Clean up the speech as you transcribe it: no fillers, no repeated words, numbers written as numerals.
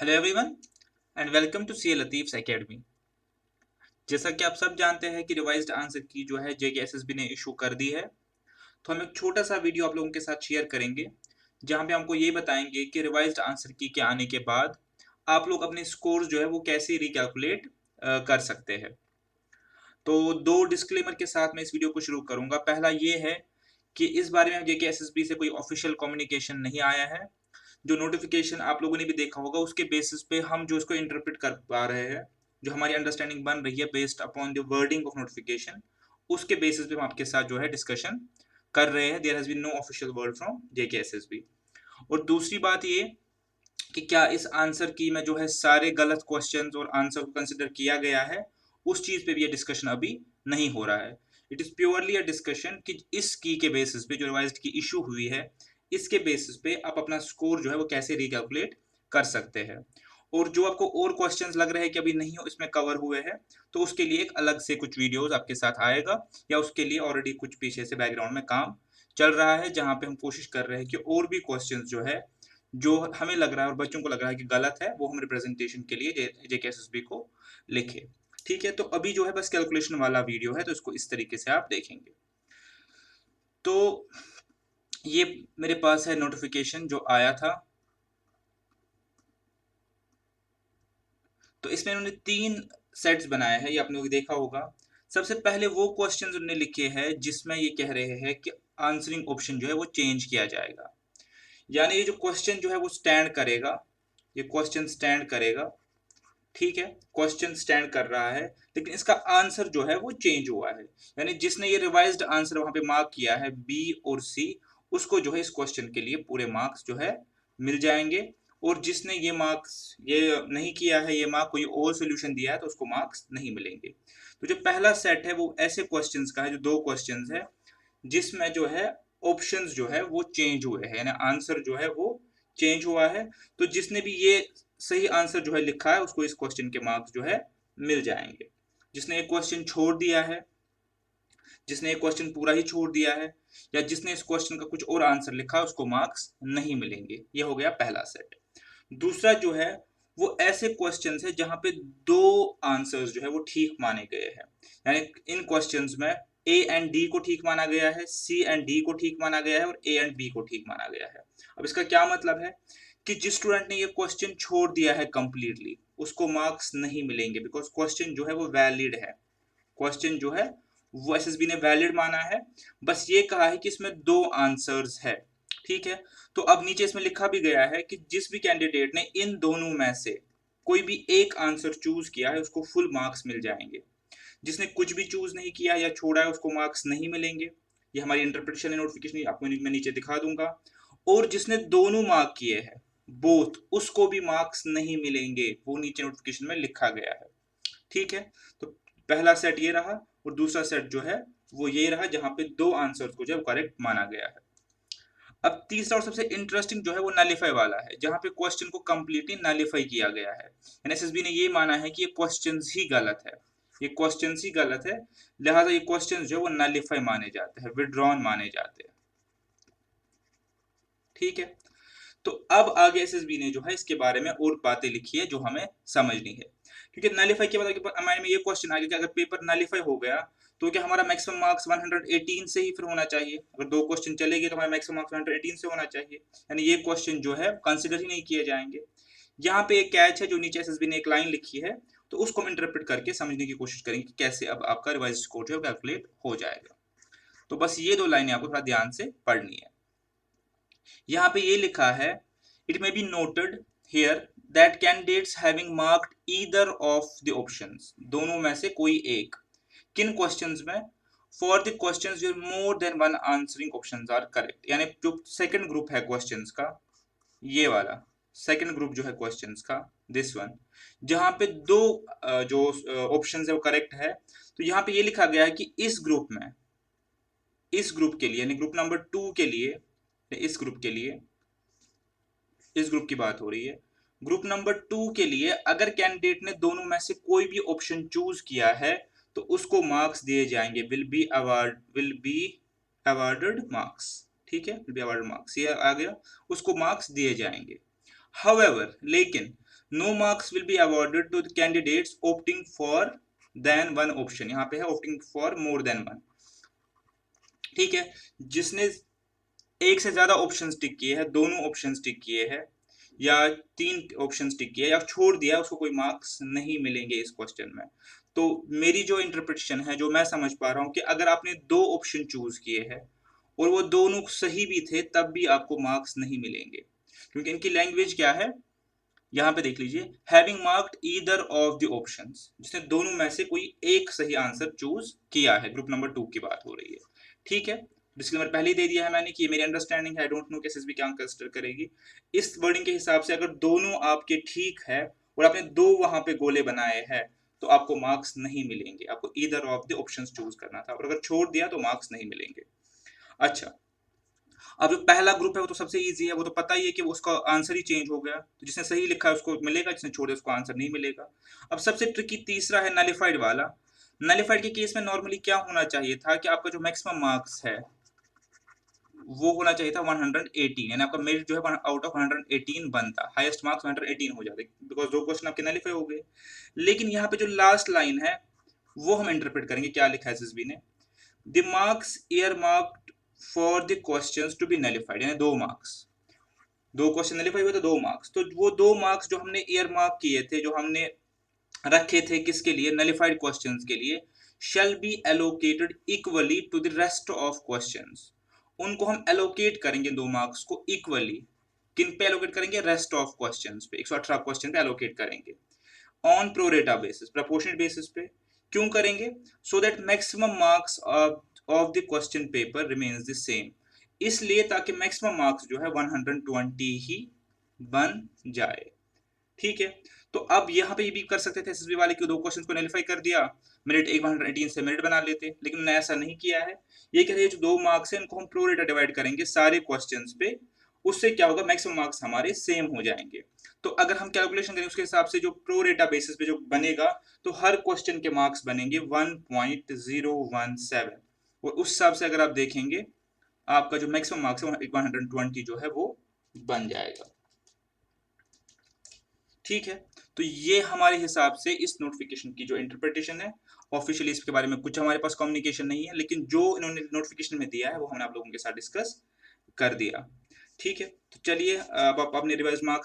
Hello everyone and welcome to C Latif's academy. जैसा कि आप सब जानते हैं कि रिवाइज्ड आंसर की जो है जेके एसएसबी ने इशू कर दी है, तो हम एक छोटा सा वीडियो आप लोगों के साथ शेयर करेंगे जहां पे हमको ये बताएंगे कि रिवाइज्ड आंसर की के आने के बाद आप लोग अपने स्कोर जो है वो कैसे रिकैलकुलेट कर सकते हैं। तो दो डिस्क्लेमर के साथ मैं इस वीडियो को शुरू करूंगा। पहला ये है कि इस बारे में जेके एसएसबी से कोई ऑफिशियल कम्युनिकेशन नहीं आया है। जो नोटिफिकेशन आप लोगों ने भी देखा होगा उसके बेसिस पे हम जो इसको इंटरप्रेट कर पा रहे हैं, जो हमारी अंडरस्टैंडिंग बन रही है based upon the wording of notification, उसके बेसिस पे हम आपके साथ जो है डिस्कशन कर रहे हैं। There has been no official word from JKSSB. और दूसरी बात ये कि क्या इस आंसर की में जो है सारे गलत क्वेश्चंस और आंसर को कंसिडर किया गया है, उस चीज पे भी ये डिस्कशन अभी नहीं हो रहा है। It is purely a discussion कि इस की के बेसिस पे जो रिवाइज्ड की इशू हुई है, इसके बेसिस पे आप अपना स्कोर जो है वो कैसे रिकैलकुलेट कर सकते हैं। और जो आपको और क्वेश्चंस लग रहे हैं कि अभी नहीं हो इसमें कवर हुए हैं, तो उसके लिए एक अलग से कुछ वीडियोस आपके साथ आएगा, या उसके लिए ऑलरेडी कुछ पीछे से बैकग्राउंड में काम चल रहा है, जहां पे हम कोशिश कर रहे हैं कि और भी क्वेश्चंस जो है, जो हमें लग रहा है और बच्चों को लग रहा है कि गलत है, वो हम रिप्रेजेंटेशन के लिए जेकेएसएसबी को लिखे। ठीक है, तो अभी जो है बस कैलकुलेशन वाला वीडियो है, तो इसको इस तरीके से आप देखेंगे। तो ये मेरे पास है नोटिफिकेशन जो आया था। तो इसमें उन्होंने 3 सेट्स बनाए हैं, ये आपने लोग देखा होगा। सबसे पहले वो क्वेश्चंस उन्होंने लिखे हैं जिसमें ये कह रहे हैं कि आंसरिंग ऑप्शन जो है वो चेंज किया जाएगा। यानी ये जो क्वेश्चन जो है वो स्टैंड करेगा, ये क्वेश्चन स्टैंड करेगा। ठीक है, क्वेश्चन स्टैंड कर रहा है, लेकिन इसका आंसर जो है वो चेंज हुआ है। यानी जिसने ये रिवाइज्ड आंसर वहां पे मार्क किया है बी और सी, उसको जो है इस क्वेश्चन के लिए पूरे मार्क्स जो है मिल जाएंगे। और जिसने ये मार्क्स ये नहीं किया है, ये मार्क कोई और सोल्यूशन दिया है, तो उसको मार्क्स नहीं मिलेंगे। तो जो पहला सेट है वो ऐसे क्वेश्चंस का है, जो दो क्वेश्चंस है जिसमें जो है ऑप्शंस जो है वो चेंज हुए हैं, यानी आंसर जो है वो चेंज हुआ है। तो जिसने भी ये सही आंसर जो है लिखा है, उसको इस क्वेश्चन के मार्क्स जो है मिल जाएंगे। जिसने एक क्वेश्चन छोड़ दिया है, जिसने एक क्वेश्चन पूरा ही छोड़ दिया है, या जिसने इस क्वेश्चन का कुछ और आंसर लिखा है, उसको मार्क्स नहीं मिलेंगे। ये हो गया पहला सेट। दूसरा जो है वो ऐसे क्वेश्चंस है जहां पे दो आंसर्स जो है वो ठीक माने गए हैं। यानी इन क्वेश्चंस में ए एंड डी को ठीक माना गया है, सी एंड डी को ठीक माना गया है, और ए एंड बी को ठीक माना गया है। अब इसका क्या मतलब है कि जिस स्टूडेंट ने ये क्वेश्चन छोड़ दिया है कंप्लीटली, उसको मार्क्स नहीं मिलेंगे, बिकॉज क्वेश्चन जो है वो वैलिड है। क्वेश्चन जो है वो एसएसबी ने वैलिड माना है। बस ये कहा है कि इसमें दो आंसर्स है। ठीक है, तो अब नीचे इसमें लिखा भी गया है कि जिस भी कैंडिडेट ने इन दोनों में से कोई भी एक आंसर चूज किया है, उसको फुल मार्क्स मिल जाएंगे। जिसने कुछ भी चूज नहीं किया या छोड़ा है, उसको मार्क्स नहीं मिलेंगे। ये हमारी इंटरप्रिटेशन नोटिफिकेशन आपको मैं नीचे दिखा दूंगा। और जिसने दोनों मार्क किए हैं, बोथ, उसको भी मार्क्स नहीं मिलेंगे, वो नीचे नोटिफिकेशन में लिखा गया है। ठीक है, तो पहला सेट ये रहा, और दूसरा सेट जो है वो ये रहा जहां पे दो आंसर्स को जो है करेक्ट माना गया है। अब तीसरा और सबसे इंटरेस्टिंग जो है वो नलीफाई वाला है, जहां पे क्वेश्चन को कंप्लीटली नलीफाई किया गया है। एनएसएसबी ने ये माना है कि ये क्वेश्चंस ही गलत है, ये क्वेश्चंस ही गलत है, लिहाजा ये क्वेश्चंस जो है वो नलीफाई माने जाते हैं, विड्रॉन माने जाते हैं। ठीक है, तो अब आगे एसएसबी ने जो है इसके बारे में और बातें लिखी है जो हमें समझनी है। क्योंकि नलीफाई के बाद हमारे में ये क्वेश्चन आ गया कि अगर पेपर नलीफाई हो गया, तो क्या हमारा मैक्सिमम मार्क्स 118 से ही फिर होना चाहिए? अगर दो क्वेश्चन चले गए तो हमारा मैक्सिमम मार्क्स 118 से होना चाहिए, यानी ये क्वेश्चन जो है कंसिडर ही नहीं किए जाएंगे। यहाँ पे एक कैच है, जो नीचे एसएसबी ने एक लाइन लिखी है, तो उसको हम इंटरप्रेट करके समझने की कोशिश करेंगे कि कैसे अब आपका रिवाइज स्कोर जो है कैलकुलेट हो जाएगा। तो बस ये दो लाइनें आपको थोड़ा ध्यान से पढ़नी है। यहाँ पे ये लिखा है, it may be noted here that candidates having marked either of the options, दोनों में से कोई एक, किन क्वेश्चंस में, for the questions where more than one answering options are correct. यानी जो सेकंड ग्रुप है क्वेश्चंस का, ये वाला सेकंड ग्रुप जो है क्वेश्चंस का, दिस वन, जहां पे दो जो ऑप्शंस है वो करेक्ट है, तो यहाँ पे ये लिखा गया है कि इस ग्रुप में, इस ग्रुप के लिए यानी ग्रुप नंबर 2 के लिए, इस ग्रुप के लिए, इस ग्रुप की बात हो रही है, ग्रुप नंबर 2 के लिए अगर कैंडिडेट ने दोनों में से कोई भी ऑप्शन चूज किया है, तो उसको मार्क्स दिए जाएंगे, विल बी अवार्डेड मार्क्स। ठीक है, विल बी अवार्डेड मार्क्स, ये आ गया, उसको मार्क्स दिए जाएंगे। हाउएवर, लेकिन no marks will be awarded to the candidates opting for then one option, यहाँ पे है opting for more than one. ठीक है, जिसने एक से ज्यादा ऑप्शंस टिक किए हैं, दोनों ऑप्शंस टिक किए हैं, या तीन ऑप्शंस टिक किए या छोड़ दिया, उसको कोई मार्क्स नहीं मिलेंगे इस क्वेश्चन में। तो मेरी जो इंटरप्रिटेशन है, जो मैं समझ पा रहा हूँ, कि अगर आपने दो ऑप्शन चूज किए हैं और वो दोनों सही भी थे, तब भी आपको मार्क्स नहीं मिलेंगे, क्योंकि इनकी लैंग्वेज क्या है, यहाँ पे देख लीजिए, having marked either of the options, जिसने दोनों में से कोई एक सही आंसर चूज किया है, ग्रुप नंबर 2 की बात हो रही है। ठीक है, डिस्क्लेमर पहले ही दे दिया है मैंने कि ये मेरी अंडरस्टैंडिंग है, आई डोंट नो कि एसएसबी क्या कंसिडर करेगी। इस वर्डिंग के हिसाब से अगर दोनों आपके ठीक है और आपने दो वहां पे गोले बनाए हैं, तो आपको मार्क्स नहीं मिलेंगे, आपको either of the options choose करना था, और अगर छोड़ दिया तो मार्क्स नहीं मिलेंगे। अच्छा, अब जो पहला ग्रुप है वो तो सबसे इजी है, वो तो पता ही है कि उसका आंसर ही चेंज हो गया, तो जिसने सही लिखा है उसको मिलेगा, जिसने छोड़ दिया उसको आंसर नहीं मिलेगा। अब सबसे ट्रिकी तीसरा है नलिफाइड वाला। नलिफाइड के केस में नॉर्मली क्या होना चाहिए था कि आपका जो मैक्सिमम मार्क्स है वो होना चाहिए था 118, यानी आपका मेरिट जो है आउट ऑफ 118 बनता, हाईएस्ट मार्क्स 118 हो जाते, बिकॉज दो क्वेश्चन आपके नलिफाई हो गए। लेकिन यहाँ पे जो लास्ट लाइन है वो हम इंटरप्रेट करेंगे, क्या लिखा है एसएसबी ने, the marks are marked for the questions to be nullified, यानी दो मार्क्स, दो क्वेश्चन नलिफाई हुए तो दो मार्क्स, तो वो दो मार्क्स जो हमने ईयर मार्क किए थे, जो हमने रखे थे किसके लिए, नलिफाइड क्वेश्चंस के लिए, shall be allocated equally to the rest of questions, उनको हम एलोकेट करेंगे दो मार्क्स को इक्वली, किन पे एलोकेट करेंगे, रेस्ट ऑफ क्वेश्चंस पे, 118 क्वेश्चन पे एलोकेट करेंगे on pro rata basis, proportional basis पे। क्यों करेंगे, so that maximum marks of the question paper remains the same, इसलिए ताकि मैक्सिमम मार्क्स जो है 120 ही बन जाए। ठीक है, तो अब यहाँ पे ये भी कर सकते थे एसएसबी वाले कि दो क्वेश्चन को नलिफाई कर दिया, मेरिट 118 से मेरिट बना लेते, लेकिन उन्होंने ऐसा नहीं किया है। ये कह रहे हैं जो दो मार्क्स है इनको हम प्रो रेटा डिवाइड करेंगे सारे क्वेश्चंस पे, उससे क्या होगा, मैक्सिमम मार्क्स हमारे सेम हो जाएंगे। तो अगर हम कैलकुलेशन करें उसके हिसाब से जो प्रो रेटा बेसिस पे जो बनेगा, तो हर क्वेश्चन के मार्क्स बनेंगे 1.017, और उस हिसाब से अगर आप देखेंगे आपका जो मैक्सिमम मार्क्स है 120 जो है वो बन जाएगा। ठीक है, तो ये हमारे हिसाब से इस नोटिफिकेशन की जो इंटरप्रिटेशन है, ऑफिशियली इसके बारे में कुछ हमारे पास कम्युनिकेशन नहीं है, लेकिन जो इन्होंने नोटिफिकेशन में दिया है वो हमने आप लोगों के साथ डिस्कस कर दिया। ठीक है, तो चलिए अब आप अपने रिवाइज मार्क्स